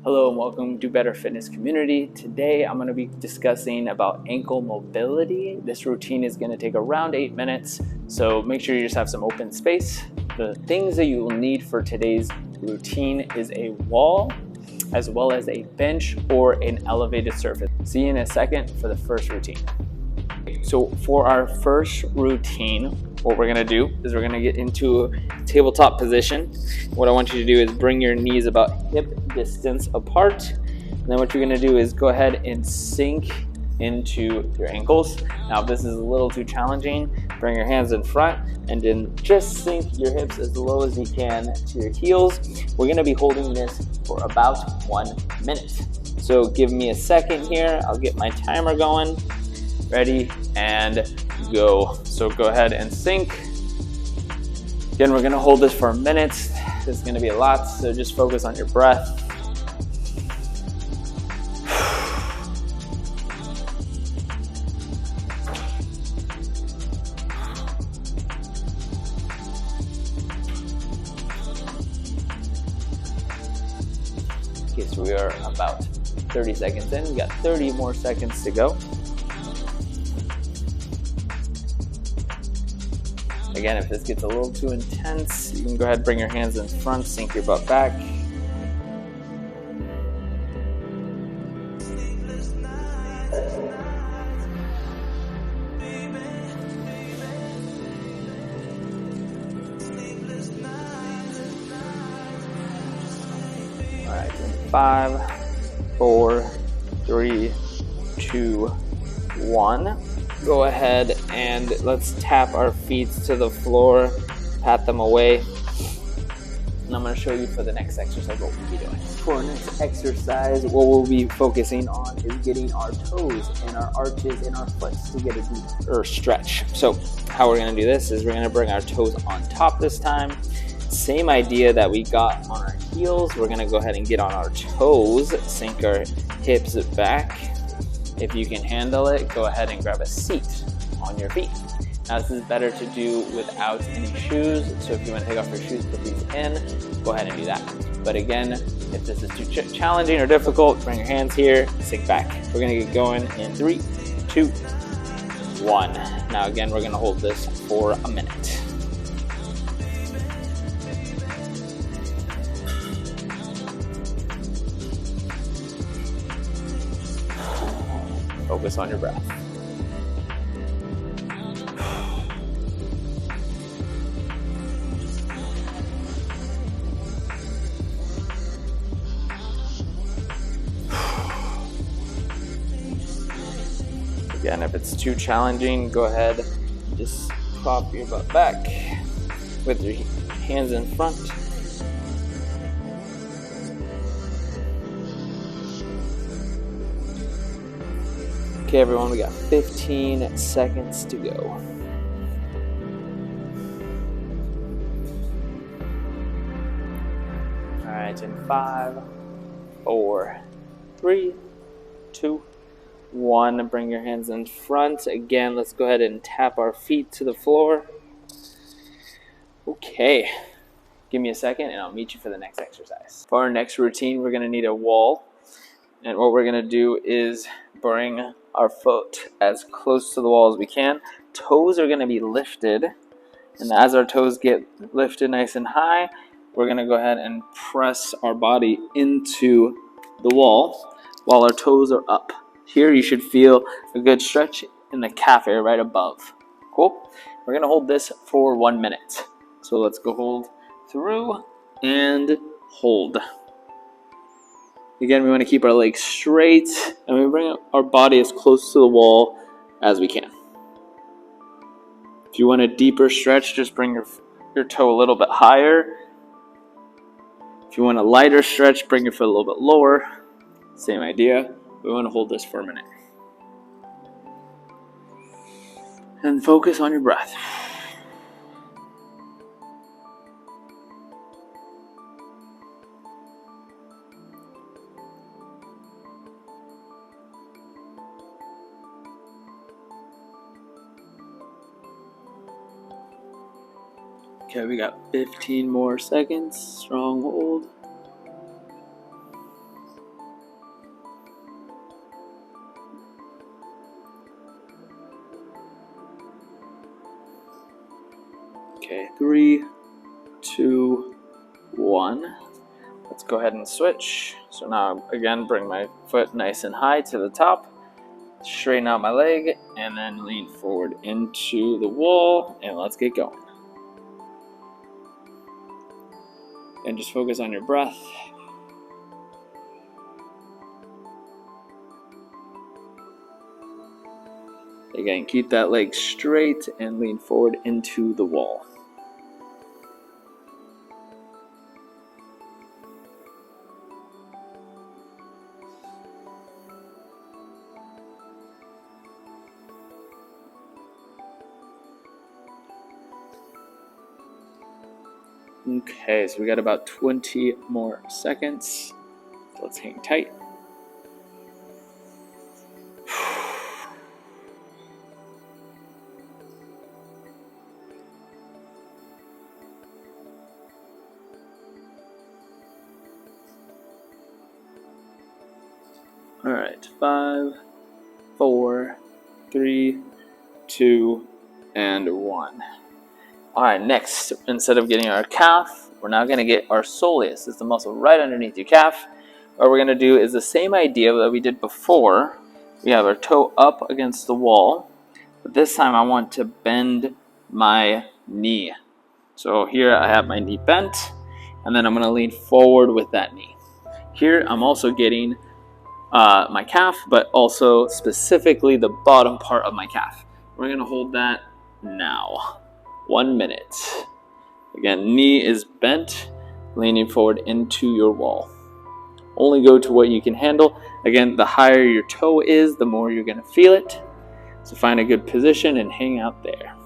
Hello and welcome to Better Fitness Community. Today I'm going to be discussing about ankle mobility. This routine is going to take around 8 minutes, so make sure you just have some open space. The things that you will need for today's routine is a wall, as well as a bench or an elevated surface. See you in a second for the first routine. So for our first routine, what we're gonna do is we're gonna get into a tabletop position. What I want you to do is bring your knees about hip distance apart. And then what you're gonna do is go ahead and sink into your ankles. Now if this is a little too challenging, bring your hands in front and then just sink your hips as low as you can to your heels. We're gonna be holding this for about 1 minute. So give me a second here, I'll get my timer going. Ready and go. So go ahead and sink. Again, we're gonna hold this for a minute. This is gonna be a lot, so just focus on your breath. Okay, so we are about 30 seconds in. We got 30 more seconds to go. Again, if this gets a little too intense, you can go ahead and bring your hands in front, sink your butt back. All right, 5, 4, 3, 2, 1. Go ahead and let's tap our feet to the floor, pat them away. And I'm going to show you for the next exercise what we'll be doing. For our next exercise, what we'll be focusing on is getting our toes and our arches and our foot to get a deeper stretch. So how we're going to do this is we're going to bring our toes on top this time. Same idea that we got on our heels. We're going to go ahead and get on our toes, sink our hips back. If you can handle it, go ahead and grab a seat on your feet. Now this is better to do without any shoes, so if you want to take off your shoes, put these in, go ahead and do that. But again, if this is too challenging or difficult, bring your hands here, sink back. We're going to get going in 3, 2, 1. Now again, we're going to hold this for a minute. Focus on your breath. Again, if it's too challenging, go ahead, just prop your butt back with your hands in front. Okay, everyone, we got 15 seconds to go. All right, in 5, 4, 3, 2, 1. Bring your hands in front. Again, let's go ahead and tap our feet to the floor. Okay, give me a second and I'll meet you for the next exercise. For our next routine, we're gonna need a wall. And what we're gonna do is bring our foot as close to the wall as we can. Toes are gonna be lifted, and as our toes get lifted nice and high, we're gonna go ahead and press our body into the wall while our toes are up. Here you should feel a good stretch in the calf area right above. Cool? We're gonna hold this for 1 minute. So let's go hold through and hold. Again, we want to keep our legs straight and we bring our body as close to the wall as we can. If you want a deeper stretch, just bring your toe a little bit higher. If you want a lighter stretch, bring your foot a little bit lower. Same idea. We want to hold this for a minute. And focus on your breath. Okay, we got 15 more seconds. Strong hold. Okay, 3, 2, 1. Let's go ahead and switch. So now again, bring my foot nice and high to the top, straighten out my leg, and then lean forward into the wall, and let's get going. And just focus on your breath. Again, keep that leg straight and lean forward into the wall. Okay, so we got about 20 more seconds. So let's hang tight. All right, 5, 4, 3, 2, and 1. All right, next, instead of getting our calf, we're now going to get our soleus. It's the muscle right underneath your calf. What we're going to do is the same idea that we did before. We have our toe up against the wall, but this time I want to bend my knee. So here I have my knee bent, and then I'm going to lean forward with that knee. Here I'm also getting my calf, but also specifically the bottom part of my calf. We're going to hold that now. 1 minute. Again, knee is bent, leaning forward into your wall. Only go to what you can handle. Again, the higher your toe is, the more you're going to feel it. So find a good position and hang out there.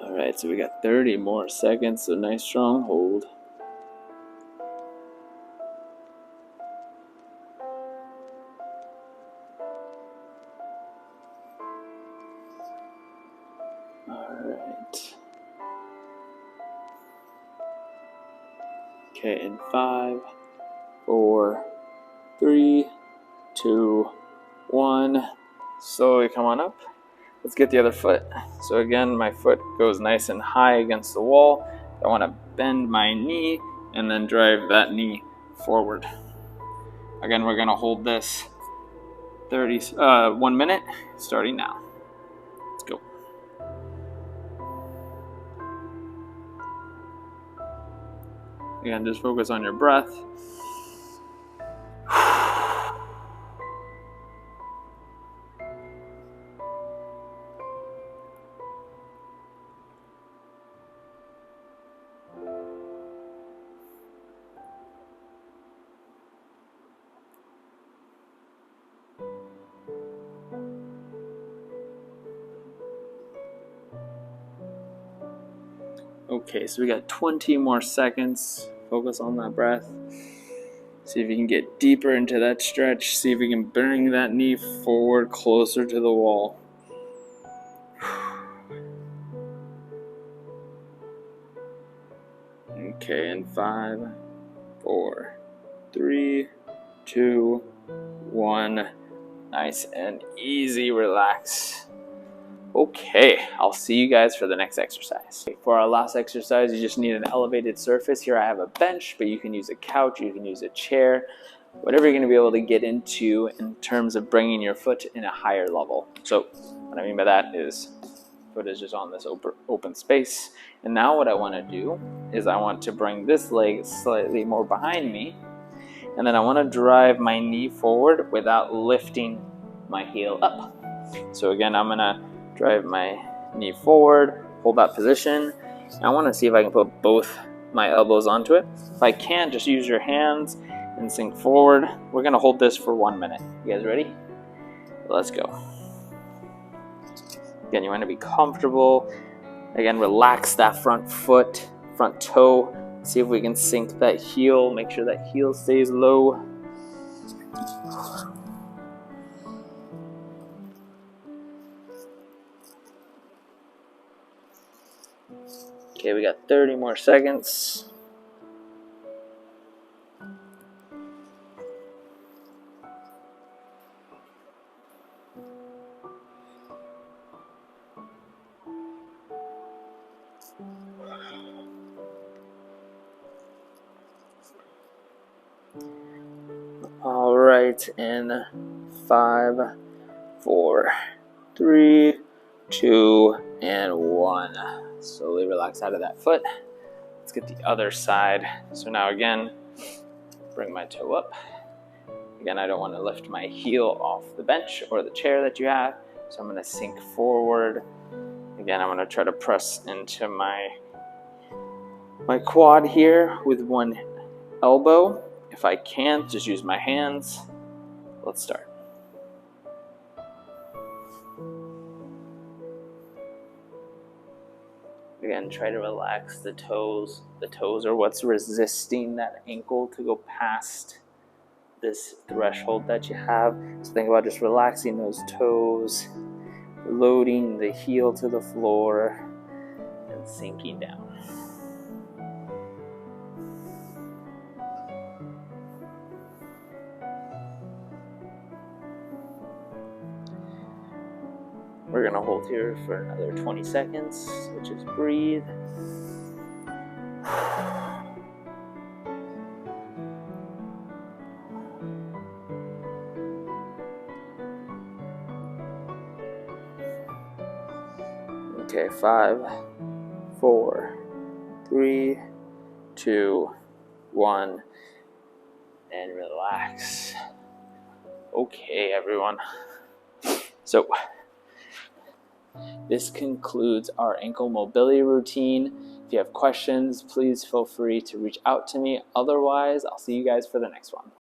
Alright, so we got 30 more seconds, so nice strong hold. Alright. Okay, in 5, 4, 3, 2, 1. Slowly come on up. Let's get the other foot. So again, my foot goes nice and high against the wall. I want to bend my knee and then drive that knee forward. Again, we're going to hold this 1 minute, starting now. Let's go. Again, just focus on your breath. Okay, so we got 20 more seconds. Focus on that breath. See if you can get deeper into that stretch. See if you can bring that knee forward closer to the wall. Okay, in 5, 4, 3, 2, 1. Nice and easy, relax. Okay, I'll see you guys for the next exercise. For our last exercise, you just need an elevated surface. Here I have a bench, but you can use a couch, you can use a chair, whatever you're gonna be able to get into in terms of bringing your foot in a higher level. So what I mean by that is foot is just on this open space. And now what I wanna do is I want to bring this leg slightly more behind me, and then I wanna drive my knee forward without lifting my heel up. So again, I'm gonna drive my knee forward, hold that position. I want to see if I can put both my elbows onto it. If I can't, just use your hands and sink forward. We're going to hold this for 1 minute. You guys ready? Let's go. Again, you want to be comfortable. Again, relax that front foot, front toe. See if we can sink that heel. Make sure that heel stays low. Okay, we got 30 more seconds. All right, in 5, 4, 3, 2, and 1. Slowly relax out of that foot. Let's get the other side. So now again, bring my toe up. Again, I don't want to lift my heel off the bench or the chair that you have, so I'm going to sink forward. Again, I'm going to try to press into my quad here with one elbow. If I can't, just use my hands. Let's start. Again, try to relax the toes. The toes are what's resisting that ankle to go past this threshold that you have. So think about just relaxing those toes, loading the heel to the floor, and sinking down. We're going to hold here for another 20 seconds, so just breathe. Okay, 5, 4, 3, 2, 1, and relax. Okay, everyone. So this concludes our ankle mobility routine. If you have questions, please feel free to reach out to me. Otherwise, I'll see you guys for the next one.